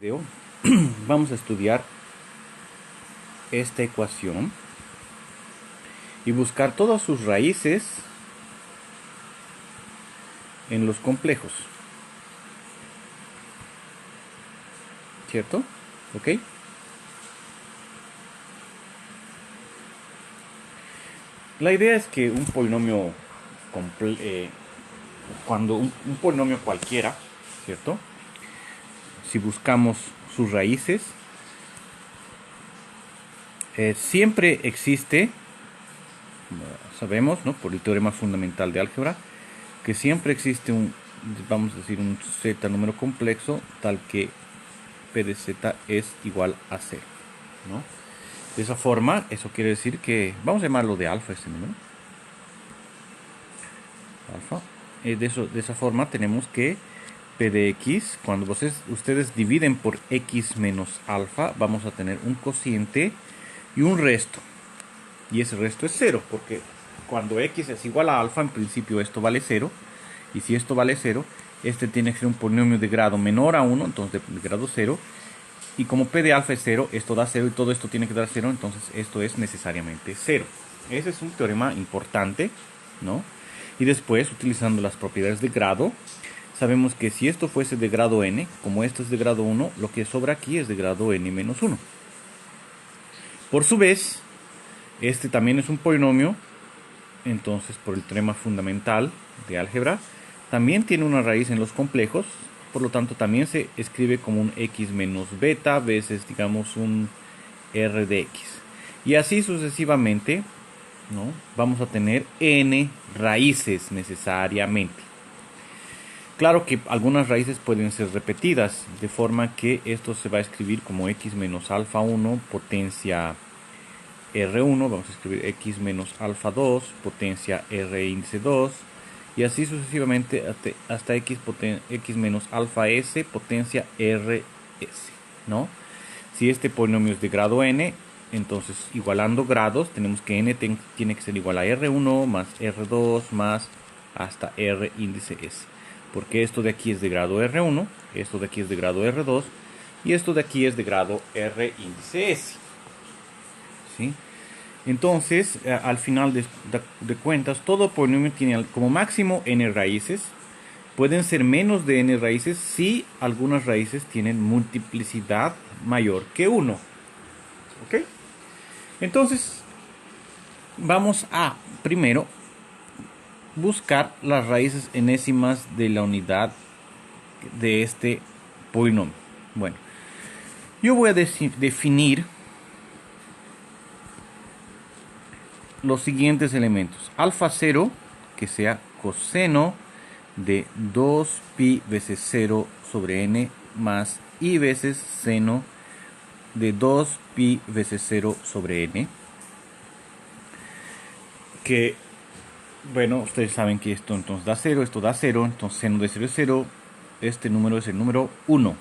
Video vamos a estudiar esta ecuación y buscar todas sus raíces en los complejos, ¿cierto? ¿Ok? La idea es que un polinomio cuando un polinomio cualquiera, ¿cierto? Si buscamos sus raíces, siempre existe, sabemos, ¿no?, por el teorema fundamental de álgebra, que siempre existe vamos a decir, un z número complejo tal que p de z es igual a 0, ¿no? De esa forma, eso quiere decir que, vamos a llamarlo de alfa este número, alfa. De esa forma tenemos que p de x, cuando ustedes dividen por x menos alfa, vamos a tener un cociente y un resto. Y ese resto es 0, porque cuando x es igual a alfa, en principio esto vale 0. Y si esto vale 0, este tiene que ser un polinomio de grado menor a 1, entonces de grado 0. Y como p de alfa es 0, esto da 0 y todo esto tiene que dar 0, entonces esto es necesariamente 0. Ese es un teorema importante, ¿no? Y después, utilizando las propiedades de grado, sabemos que si esto fuese de grado n, como esto es de grado 1, lo que sobra aquí es de grado n menos 1. Por su vez, este también es un polinomio, entonces por el teorema fundamental de álgebra, también tiene una raíz en los complejos, por lo tanto también se escribe como un x menos beta veces, digamos, un r de x. Y así sucesivamente, ¿no? Vamos a tener n raíces necesariamente. Claro que algunas raíces pueden ser repetidas, de forma que esto se va a escribir como x menos alfa 1 potencia R1, vamos a escribir x menos alfa 2 potencia R índice 2, y así sucesivamente hasta x menos alfa s potencia rs, ¿no? Si este polinomio es de grado n, entonces igualando grados tenemos que n tiene que ser igual a R1 más R2 más hasta R índice s, porque esto de aquí es de grado R1, esto de aquí es de grado R2 y esto de aquí es de grado R índice s, ¿sí? Entonces, al final de cuentas, todo polinomio tiene como máximo n raíces. Pueden ser menos de n raíces si algunas raíces tienen multiplicidad mayor que 1. ¿Ok? Entonces, vamos a primero buscar las raíces enésimas de la unidad de este polinomio. Bueno, yo voy a definir los siguientes elementos. Alfa 0, que sea coseno de 2pi veces 0 sobre n más i veces seno de 2pi veces 0 sobre n. Que, bueno, ustedes saben que esto entonces da 0, esto da 0, entonces seno de 0 es 0. Este número es el número 1,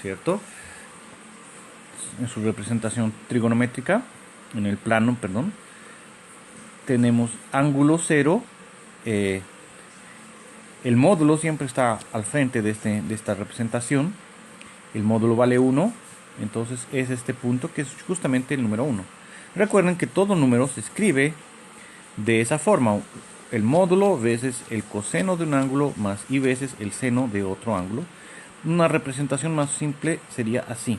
¿cierto? En su representación trigonométrica, en el plano, perdón, tenemos ángulo 0. El módulo siempre está al frente de esta representación. El módulo vale 1, entonces es este punto que es justamente el número 1. Recuerden que todo número se escribe de esa forma: el módulo veces el coseno de un ángulo más i veces el seno de otro ángulo. Una representación más simple sería así,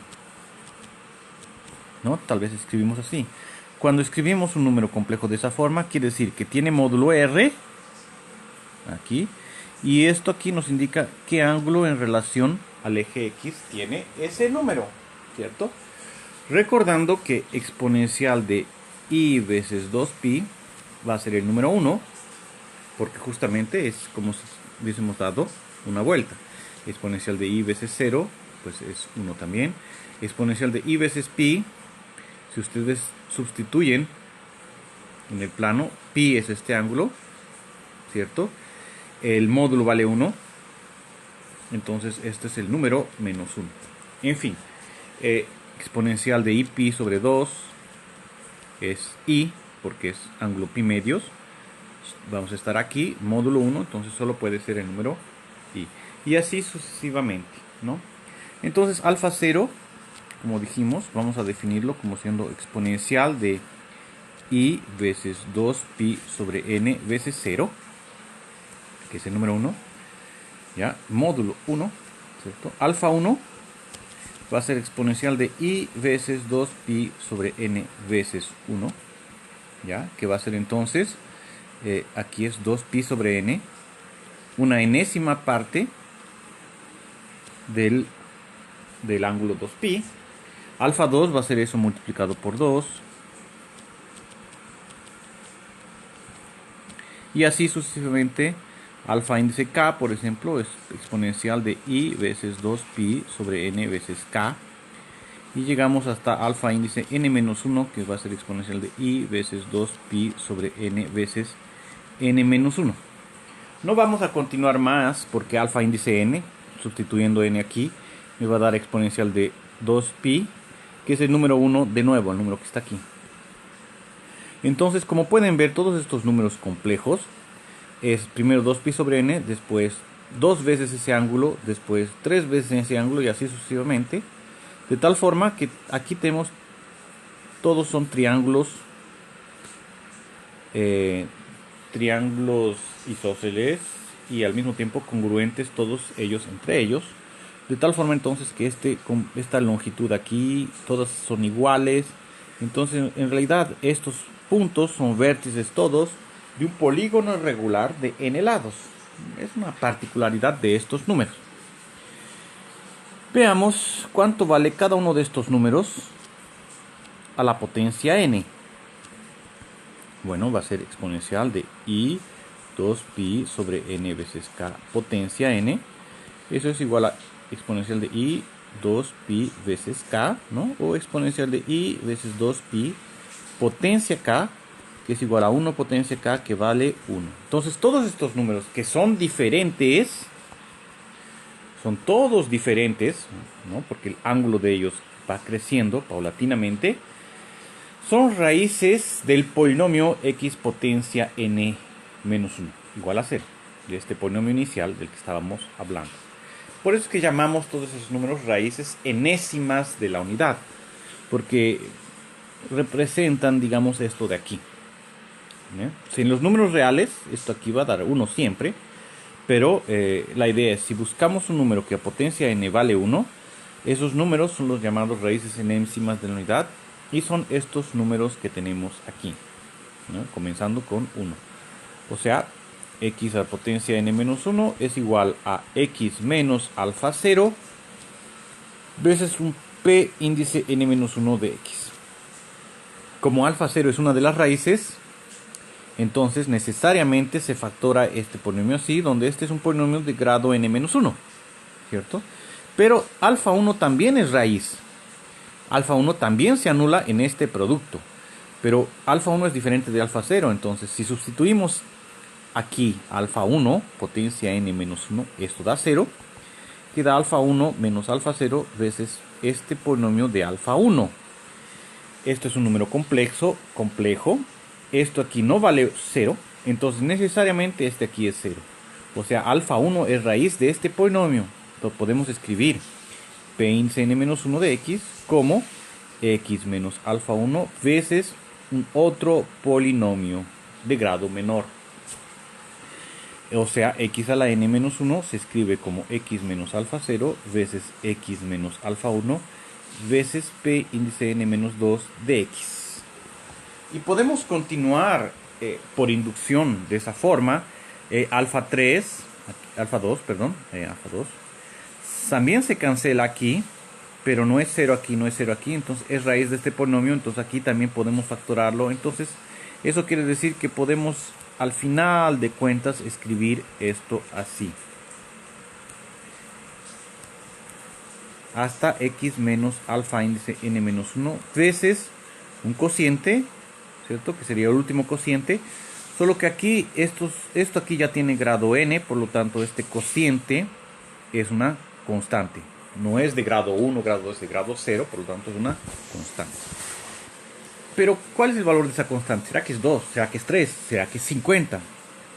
¿no? Tal vez escribimos así. Cuando escribimos un número complejo de esa forma, quiere decir que tiene módulo r aquí, y esto aquí nos indica qué ángulo en relación al eje x tiene ese número, ¿cierto? Recordando que exponencial de i veces 2pi va a ser el número 1, porque justamente es como si hubiésemos dado una vuelta. Exponencial de i veces 0, pues es 1 también. Exponencial de i veces pi, si ustedes sustituyen en el plano, pi es este ángulo, ¿cierto? El módulo vale 1, entonces este es el número menos 1. En fin, exponencial de i pi sobre 2 es i, porque es ángulo pi medios. Vamos a estar aquí, módulo 1, entonces solo puede ser el número i. Y así sucesivamente, ¿no? Entonces alfa 0, como dijimos, vamos a definirlo como siendo exponencial de i veces 2pi sobre n veces 0, que es el número 1, ¿ya? Módulo 1, ¿cierto? Alfa 1 va a ser exponencial de i veces 2pi sobre n veces 1, ¿ya? Que va a ser entonces, aquí es 2pi sobre n, una enésima parte del ángulo 2pi. Alfa 2 va a ser eso multiplicado por 2. Y así sucesivamente. Alfa índice k, por ejemplo, es exponencial de i veces 2pi sobre n veces k. Y llegamos hasta alfa índice n-1, que va a ser exponencial de i veces 2pi sobre n veces n-1. No vamos a continuar más porque alfa índice n, sustituyendo n aquí, me va a dar exponencial de 2pi, que es el número 1 de nuevo, el número que está aquí. Entonces, como pueden ver, todos estos números complejos es primero 2pi sobre n, después 2 veces ese ángulo, después 3 veces ese ángulo y así sucesivamente. De tal forma que aquí tenemos, todos son triángulos, isósceles y al mismo tiempo congruentes todos ellos entre ellos. De tal forma entonces que con esta longitud aquí, todas son iguales. Entonces en realidad estos puntos son vértices todos de un polígono regular de n lados. Es una particularidad de estos números. Veamos cuánto vale cada uno de estos números a la potencia n. Bueno, va a ser exponencial de i 2pi sobre n veces k potencia n. Eso es igual a exponencial de i 2pi veces k, ¿no? O exponencial de i veces 2pi potencia k, que es igual a 1 potencia k, que vale 1. Entonces todos estos números que son diferentes, son todos diferentes, ¿no? Porque el ángulo de ellos va creciendo paulatinamente, son raíces del polinomio x potencia n menos 1, igual a 0, de este polinomio inicial del que estábamos hablando. Por eso es que llamamos todos esos números raíces enésimas de la unidad, porque representan, digamos, esto de aquí. Si en los números reales, esto aquí va a dar 1 siempre, pero la idea es, si buscamos un número que a potencia n vale 1, esos números son los llamados raíces enésimas de la unidad, y son estos números que tenemos aquí, ¿no? Comenzando con 1. O sea, x a la potencia n-1 es igual a x menos alfa 0 veces un p índice n-1 de x. Como alfa 0 es una de las raíces, entonces necesariamente se factora este polinomio así, donde este es un polinomio de grado n-1, ¿cierto? Pero alfa 1 también es raíz. Alfa 1 también se anula en este producto, pero alfa 1 es diferente de alfa 0, entonces si sustituimos aquí alfa 1, potencia n-1, esto da 0, queda alfa 1 menos alfa 0 veces este polinomio de alfa 1. Esto es un número complejo, esto aquí no vale 0, entonces necesariamente este aquí es 0. O sea, alfa 1 es raíz de este polinomio. Entonces podemos escribir p índice n-1 de x como x menos alfa 1 veces un otro polinomio de grado menor. O sea, x a la n-1 se escribe como x menos alfa 0 veces x menos alfa 1 veces p índice n-2 de x. Y podemos continuar por inducción de esa forma. Alfa 2, también se cancela aquí, pero no es 0 aquí, no es 0 aquí, entonces es raíz de este polinomio, entonces aquí también podemos factorarlo. Entonces eso quiere decir que podemos al final de cuentas escribir esto así, hasta x menos alfa índice n-1 veces un cociente, ¿cierto? Que sería el último cociente, solo que aquí esto aquí ya tiene grado n, por lo tanto este cociente es una constante, no es de grado 1, grado 2, de grado 0, por lo tanto es una constante. Pero ¿cuál es el valor de esa constante? ¿Será que es 2? ¿Será que es 3? ¿Será que es 50?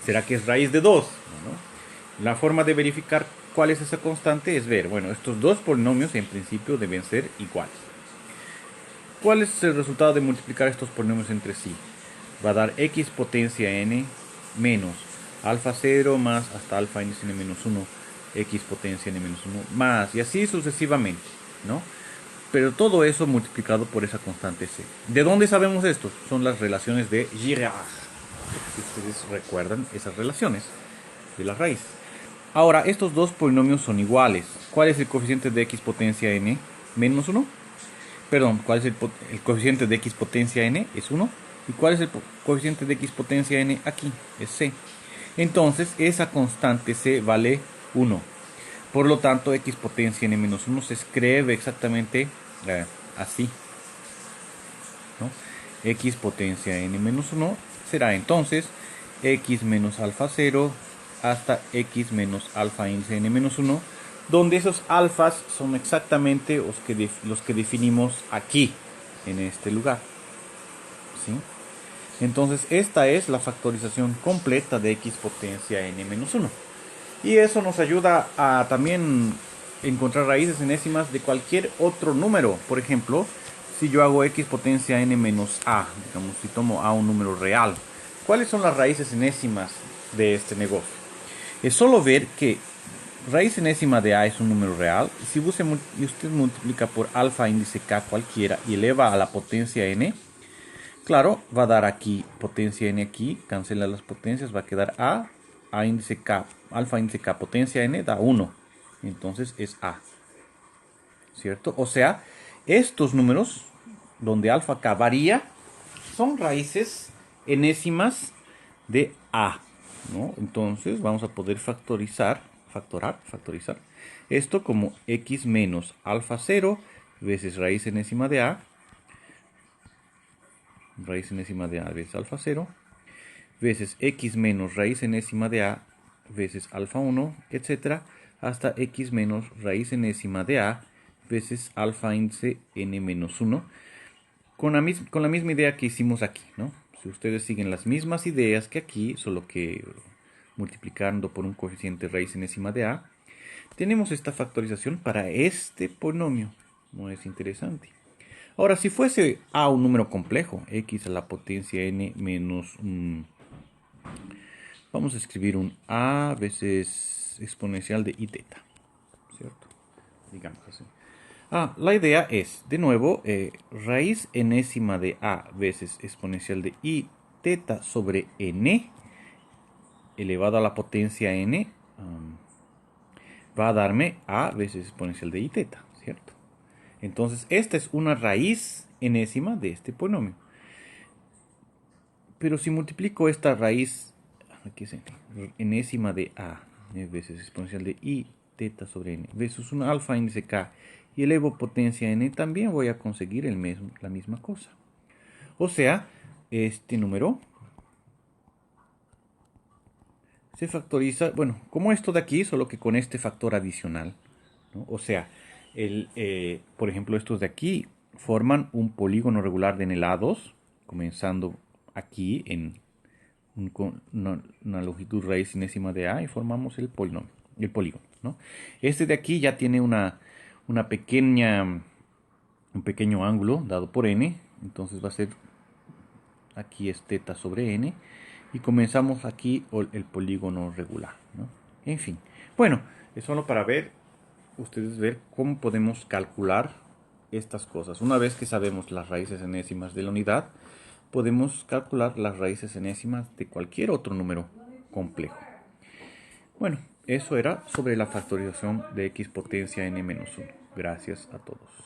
¿Será que es raíz de 2? ¿No? La forma de verificar ¿cuál es esa constante? Es ver, bueno, estos dos polinomios en principio deben ser iguales. ¿Cuál es el resultado de multiplicar estos polinomios entre sí? Va a dar x potencia n menos alfa 0 más hasta alfa índice n menos 1, x potencia n menos 1 más, y así sucesivamente, ¿no? Pero todo eso multiplicado por esa constante c. ¿De dónde sabemos esto? Son las relaciones de Girard. Si ustedes recuerdan esas relaciones de la raíz. Ahora, estos dos polinomios son iguales. ¿Cuál es el coeficiente de x potencia n? Menos 1. Perdón, ¿cuál es el coeficiente de x potencia n? Es 1. ¿Y cuál es el coeficiente de x potencia n aquí? Es c. Entonces, esa constante c vale 1. Por lo tanto, x potencia n menos 1 se escribe exactamente así, ¿no? X potencia n menos 1 será entonces x menos alfa 0 hasta x menos alfa índice n menos 1, donde esos alfas son exactamente los que definimos aquí, en este lugar, ¿sí? Entonces esta es la factorización completa de x potencia n menos 1. Y eso nos ayuda a también encontrar raíces enésimas de cualquier otro número. Por ejemplo, si yo hago x potencia n menos a, digamos, si tomo a un número real, ¿cuáles son las raíces enésimas de este negocio? Es solo ver que raíz enésima de a es un número real. Si usted multiplica por alfa índice k cualquiera y eleva a la potencia n, claro, va a dar aquí potencia n aquí, cancela las potencias, va a quedar a índice k, alfa índice k potencia n da 1. Entonces es a, ¿cierto? O sea, estos números donde alfa k varía son raíces enésimas de a, ¿no? Entonces vamos a poder factorizar esto como x menos alfa 0 veces raíz enésima de a, veces alfa 0, veces x menos raíz enésima de a veces alfa 1, etc. hasta x menos raíz enésima de a veces alfa índice n menos 1, con la misma idea que hicimos aquí, ¿no? Si ustedes siguen las mismas ideas que aquí, solo que multiplicando por un coeficiente raíz enésima de a, tenemos esta factorización para este polinomio. ¿No es interesante? Ahora, si fuese a un número complejo, x a la potencia n menos vamos a escribir un a veces exponencial de i teta, ¿cierto? Digamos así. La idea es, de nuevo, raíz enésima de a veces exponencial de i teta sobre n elevado a la potencia n va a darme a veces exponencial de i teta, ¿cierto? Entonces, esta es una raíz enésima de este polinomio. Pero si multiplico esta raíz aquí es enésima de a veces exponencial de i teta sobre n versus un alfa índice k y elevo potencia n, también voy a conseguir la misma cosa. O sea, este número se factoriza, bueno, como esto de aquí, solo que con este factor adicional, ¿no? O sea, por ejemplo, estos de aquí forman un polígono regular de enhelados, comenzando aquí en una longitud raíz enésima de a y formamos el polígono, ¿no? Este de aquí ya tiene un pequeño ángulo dado por n, entonces va a ser, aquí es teta sobre n, y comenzamos aquí el polígono regular, ¿no? En fin, bueno, es solo para ustedes ver cómo podemos calcular estas cosas. Una vez que sabemos las raíces enésimas de la unidad, podemos calcular las raíces enésimas de cualquier otro número complejo. Bueno, eso era sobre la factorización de x potencia n menos 1. Gracias a todos.